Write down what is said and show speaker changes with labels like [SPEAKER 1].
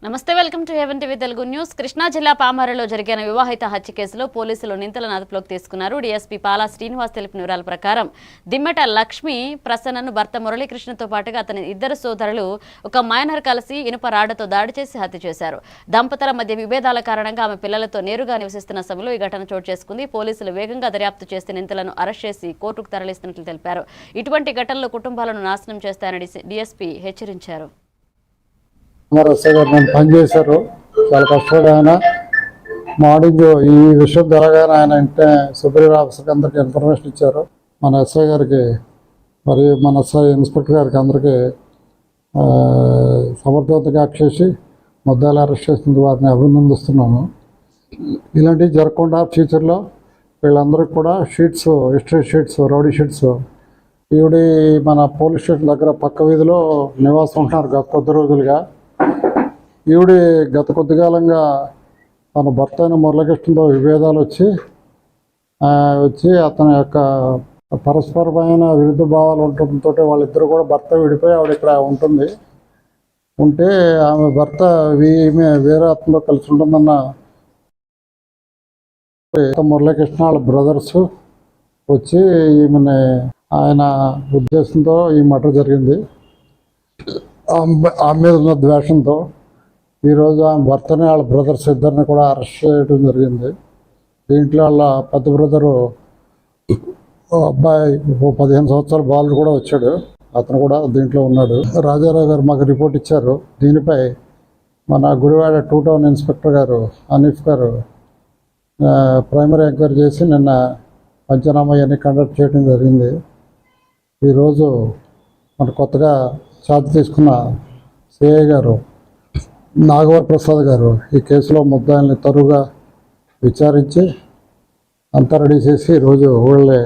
[SPEAKER 1] నమస్తే, welcome to heaven TV Telugu news. Krishna జిల్లా పామారులో జరిగిన వివాహిత హత్య కేసులో పోలీసులు నిందితులను అదుపులోకి తీసుకున్నారు. డీఎస్పీ పాలా శ్రీనివాస్ తెలిపిన వివరాల ప్రకారం దిమ్మెట లక్ష్మి ప్రసన్నను భర్త మురళీకృష్ణతో పాటుగా అతని ఇద్దరు సోదరులు ఒక మైనర్ కలిసి ఇనుప రాడ్డతో దాడి చేసి హత్య చేశారు. దంపతుల మధ్య విభేదాల కారణంగా ఆమె పిల్లలతో నేరుగా నివసిస్తున్న సమయంలో ఈ ఘటన చోటు చేసుకుంది. పోలీసులు వేగంగా దర్యాప్తు చేసి నిందితులను అరెస్ట్ చేసి కోర్టుకు తరలిస్తున్నట్లు తెలిపారు. ఇటువంటి ఘటనలు కుటుంబాలను నాశనం చేస్తాయని డీఎస్పీ హెచ్చరించారు.
[SPEAKER 2] నేను పనిచేశారు, చాలా కష్టపడి ఆయన మార్నింగ్ ఈ విషయం జరగానే ఆయన ఇంటే సుపీరియర్ ఆఫీసర్కి అందరికీ ఇన్ఫర్మేషన్ ఇచ్చారు. మన ఎస్ఐ గారికి మరియు మన ఎస్ఐ ఇన్స్పెక్టర్ గారికి అందరికీ సమర్థవంతంగా చేసి ముద్దాలు అరెస్ట్ చేసిన వారిని అభినందిస్తున్నాను. ఇలాంటివి జరగకుండా ఫ్యూచర్లో వీళ్ళందరికీ కూడా sheets, history sheets, rowdy sheets ఈవిడి మన పోలీస్ స్టేషన్ దగ్గర పక్క వీధిలో నివాసం ఉంటున్నారు గత కొద్ది రోజులుగా. ఈవిడి గత కొద్ది కాలంగా తన భర్త అయిన మురళీకృష్ణతో విభేదాలు వచ్చి అతని యొక్క పరస్పరమైన విరుద్ధ భావాలు ఉండటంతో వాళ్ళిద్దరు కూడా భర్త విడిపోయి ఆవిడ ఇక్కడ ఉంటే ఆమె భర్త ఈమె వేరే అతనితో కలిసి ఉంటుందన్న మురళీకృష్ణ వాళ్ళ బ్రదర్స్ వచ్చి ఈమెని ఆయన ఉద్దేశంతో ఈ మర్డర్ జరిగింది. ఆమె మీద ఉన్న ద్వేషంతో ఈరోజు ఆమె భర్తని వాళ్ళ బ్రదర్స్ ఇద్దరిని కూడా అరెస్ట్ చేయడం జరిగింది. దీంట్లో వాళ్ళ పెద్ద బ్రదరు అబ్బాయి 15 సంవత్సరాల బాలుడు కూడా వచ్చాడు, అతను కూడా దీంట్లో ఉన్నాడు. రాజారావు గారు మాకు రిపోర్ట్ ఇచ్చారు. దీనిపై మన గుడివాడ 2 టౌన్ ఇన్స్పెక్టర్ గారు అనీఫ్ గారు ప్రైమరీ ఎంక్వైరీ చేసి నిన్న పంచనామా ఇవన్నీ కండక్ట్ చేయడం జరిగింది. ఈరోజు మన కొత్తగా ఛార్జ్ తీసుకున్న సిఐ గారు నాగవర ప్రసాద్ గారు ఈ కేసులో ముద్దాయిల్ని తరువుగా విచారించి అంతా రెడీ చేసి ఈరోజు ఊళ్ళే